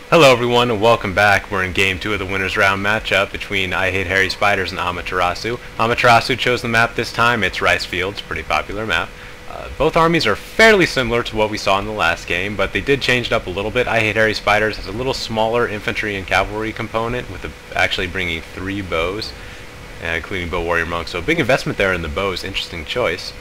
Hello everyone and welcome back. We're in game 2 of the winners round matchup between ihatehairyspiders and AmaTerasU. AmaTerasU chose the map this time. It's Rice Fields, pretty popular map. Both armies are fairly similar to what we saw in the last game, but they did change it up a little bit. ihatehairyspiders has a little smaller infantry and cavalry component with actually bringing 3 bows, including bow warrior monks. So a big investment there in the bows, interesting choice.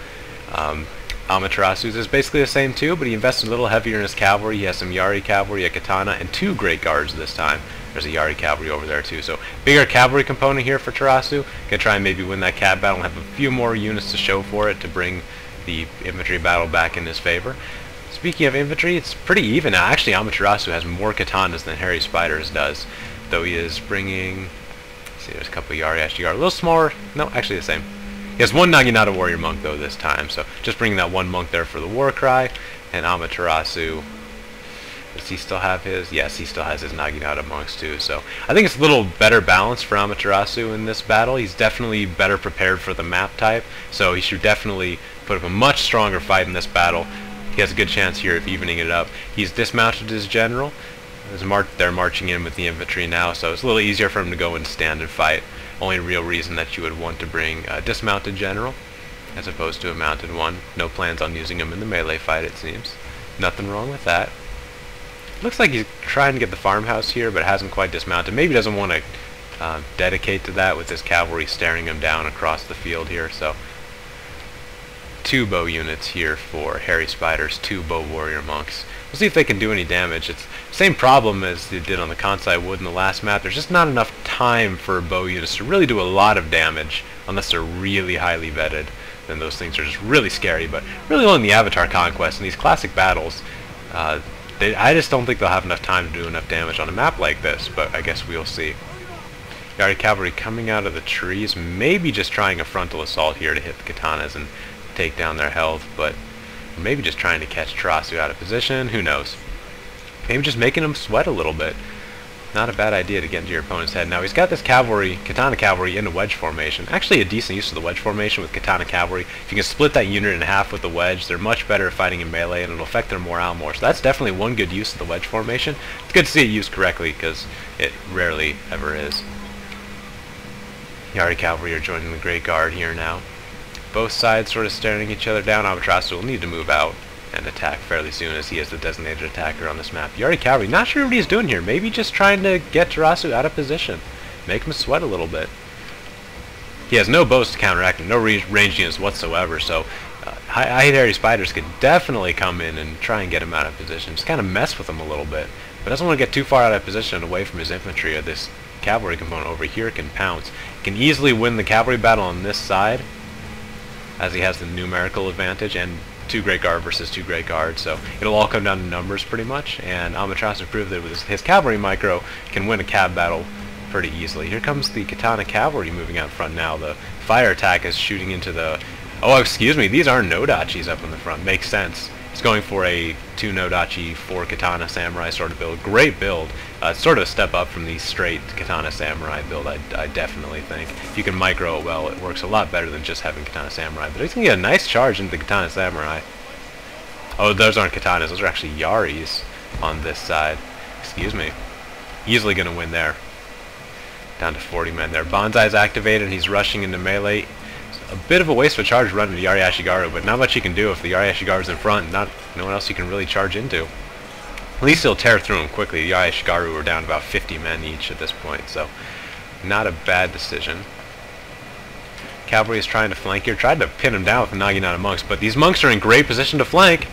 AmaTerasu's is basically the same too, but he invested a little heavier in his cavalry. He has some Yari cavalry, a katana, and 2 great guards this time. There's a Yari cavalry over there too. So bigger cavalry component here for Terasu. Gonna try and maybe win that cab battle and have a few more units to show for it to bring the infantry battle back in his favor. Speaking of infantry, it's pretty even now. Actually, AmaTerasU has more katanas than ihatehairyspiders does, though he is bringing. Let's see, there's a couple of Yari Ashigar, a little smaller. No, actually the same. He has 1 Naginata warrior monk though this time, so just bringing that 1 monk there for the war cry. And AmaTerasU, does he still have his? Yes, he still has his Naginata monks too. So I think it's a little better balanced for AmaTerasU in this battle. He's definitely better prepared for the map type, so he should definitely put up a much stronger fight in this battle. He has a good chance here of evening it up. He's dismounted his general. They're marching in with the infantry now, so it's a little easier for him to go and stand and fight. Only real reason that you would want to bring a dismounted general as opposed to a mounted one. No plans on using him in the melee fight, it seems. Nothing wrong with that. Looks like he's trying to get the farmhouse here, but hasn't quite dismounted. Maybe doesn't want to dedicate to that with his cavalry staring him down across the field here. So 2 bow units here for ihatehairyspiders, 2 bow warrior monks. We'll see if they can do any damage. It's the same problem as they did on the Kansai Wood in the last map. There's just not enough time for bow units to really do a lot of damage unless they're really highly vetted. Then those things are just really scary, but really only in the Avatar Conquest and these classic battles, I just don't think they'll have enough time to do enough damage on a map like this, but I guess we'll see. Yari cavalry coming out of the trees, maybe just trying a frontal assault here to hit the katanas and take down their health, but maybe just trying to catch Terasu out of position, who knows. Maybe just making him sweat a little bit. Not a bad idea to get into your opponent's head. Now he's got this cavalry, katana cavalry, in a wedge formation. Actually a decent use of the wedge formation with katana cavalry. If you can split that unit in half with the wedge, they're much better at fighting in melee and it'll affect their morale more. So that's definitely one good use of the wedge formation. It's good to see it used correctly because it rarely ever is. Yari cavalry are joining the Great Guard here now. Both sides sort of staring each other down. AmaTerasU will need to move out and attack fairly soon as he is the designated attacker on this map. Yari cavalry, not sure what he's doing here. Maybe just trying to get Terasu out of position. Make him sweat a little bit. He has no bows to counteract and no ranged units whatsoever, so ihatehairyspiders could definitely come in and try and get him out of position. Just kind of mess with him a little bit. But doesn't want to get too far out of position away from his infantry, or this cavalry component over here can pounce. He can easily win the cavalry battle on this side, as he has the numerical advantage, and 2 Great Guard versus 2 Great Guard, so it'll all come down to numbers pretty much, and AmaTerasU proved that with his cavalry micro can win a cab battle pretty easily. Here comes the katana cavalry moving out front now. The fire attack is shooting into the... Oh, excuse me, these are Nodachis up in the front. Makes sense. He's going for a 2 Nodachi, 4 katana samurai sort of build. Great build. It's sort of a step up from the straight katana samurai build, I definitely think. If you can micro it well, it works a lot better than just having katana samurai. But he's going to get a nice charge into the katana samurai. Oh, those aren't katanas. Those are actually Yaris on this side. Excuse me. Easily going to win there. Down to 40 men there. Banzai's activated. He's rushing into melee. A bit of a waste of a charge run to Yari Ashigaru, but not much you can do if the Yari Ashigaru's in front. No one else you can really charge into. At least he'll tear through him quickly. The Yari Ashigaru are down about 50 men each at this point, so not a bad decision. Cavalry is trying to flank here. Tried to pin him down with the Naginata monks, but these monks are in great position to flank.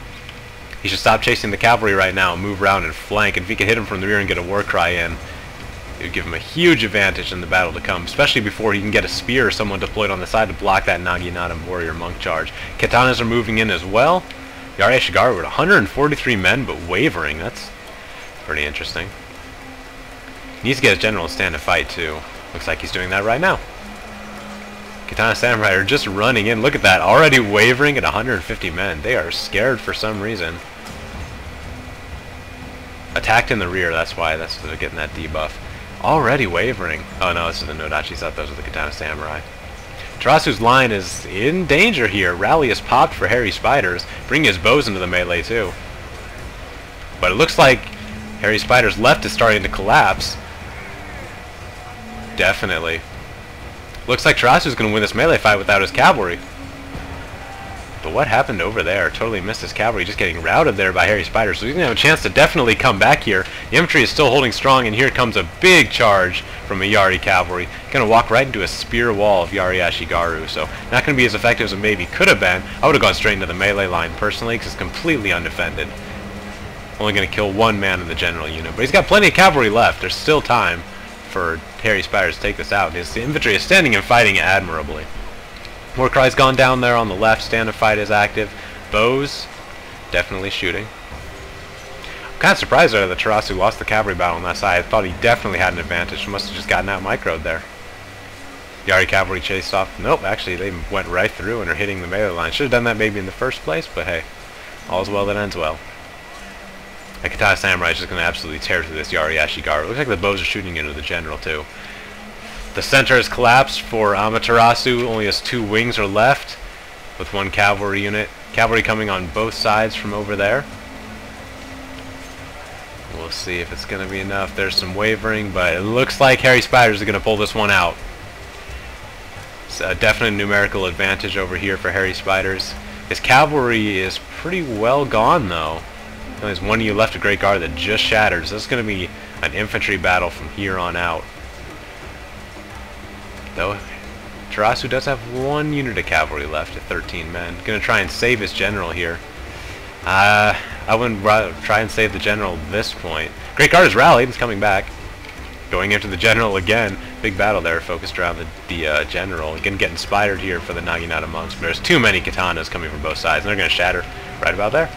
He should stop chasing the cavalry right now and move around and flank. And if he can hit him from the rear and get a war cry in, it would give him a huge advantage in the battle to come, especially before he can get a spear or someone deployed on the side to block that Naginata warrior monk charge. Katanas are moving in as well. Yari Ashigaru with 143 men, but wavering. That's pretty interesting. He needs to get his general to stand and fight, too. Looks like he's doing that right now. Katana Samurai are just running in. Look at that. Already wavering at 150 men. They are scared for some reason. Attacked in the rear, that's why. That's they're getting that debuff. Already wavering. Oh no, this is the Nodachis. I thought those were the Katana Samurai. Terasu's line is in danger here. Rally is popped for ihatehairyspiders, bringing his bows into the melee too. But it looks like Hairy Spider's left is starting to collapse. Definitely. Looks like AmaTerasU's going to win this melee fight without his cavalry. But what happened over there? Totally missed his cavalry, just getting routed there by Hairy Spider. So he's going to have a chance to definitely come back here. The infantry is still holding strong, and here comes a big charge from a Yari cavalry. Going to walk right into a spear wall of Yari Ashigaru. So not going to be as effective as it maybe could have been. I would have gone straight into the melee line personally, because it's completely undefended. Only going to kill one man in the general unit. But he's got plenty of cavalry left. There's still time for Hairy Spiders to take this out. His infantry is standing and fighting admirably. Warcry's gone down there on the left. Stand and fight is active. Bows definitely shooting. I'm kind of surprised that AmaTerasU lost the cavalry battle on that side. I thought he definitely had an advantage. Must have just gotten out microed there. Yari cavalry chased off. Nope, actually they went right through and are hitting the melee line. Should have done that maybe in the first place, but hey, all's well that ends well. A Katana Samurai is just going to absolutely tear through this Yari Ashigaru. Looks like the bows are shooting into the general too. The center has collapsed for AmaTerasU. Only has 2 wings are left with 1 cavalry unit. Cavalry coming on both sides from over there. We'll see if it's going to be enough. There's some wavering, but it looks like Hairy Spiders are going to pull this one out. It's a definite numerical advantage over here for Hairy Spiders. His cavalry is pretty well gone though. There's one of you left, a Great Guard that just shattered. So this is going to be an infantry battle from here on out. Though AmaTerasU does have 1 unit of cavalry left at 13 men. Going to try and save his general here. I wouldn't try and save the general at this point. Great Guard is rallied. He's coming back. Going after the general again. Big battle there focused around the general. Again, getting spidered here for the Naginata monks. But there's too many katanas coming from both sides. And they're going to shatter right about there.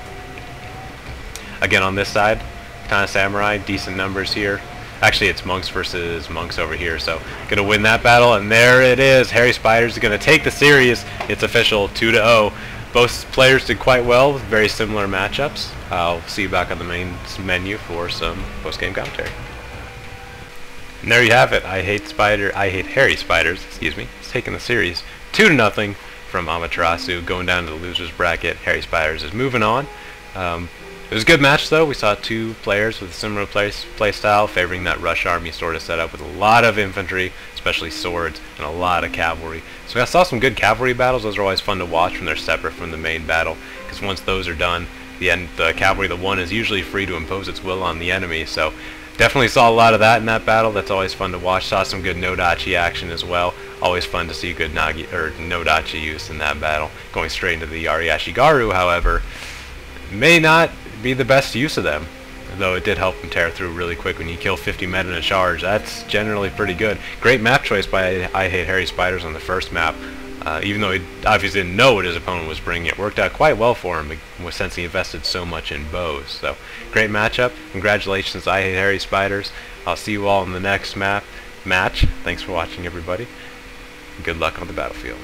Again on this side, Katana Samurai, decent numbers here. Actually, it's monks versus monks over here, so gonna win that battle, and there it is. Hairy Spiders are gonna take the series. It's official, 2-0. Both players did quite well with very similar matchups. I'll see you back on the main menu for some post-game commentary. And there you have it. I hate Hairy Spiders. Excuse me. It's taking the series 2-0 from AmaTerasU, going down to the losers bracket. Hairy Spiders is moving on. It was a good match though. We saw 2 players with a similar play style, favoring that rush army sort of setup with a lot of infantry, especially swords, and a lot of cavalry. So I saw some good cavalry battles. Those are always fun to watch when they're separate from the main battle, because once those are done, the cavalry that won is usually free to impose its will on the enemy. So definitely saw a lot of that in that battle. That's always fun to watch. Saw some good no-dachi action as well. Always fun to see good no-dachi use in that battle. Going straight into the Yari Ashigaru, however, may not be the best use of them, though it did help him tear through really quick. When you kill 50 men in a charge, that's generally pretty good. Great map choice by I Hate Hairy Spiders on the first map. Even though he obviously didn't know what his opponent was bringing, it worked out quite well for him since he invested so much in bows. So great matchup. Congratulations, I Hate Hairy Spiders. I'll see you all in the next match. Thanks for watching, everybody. Good luck on the battlefield.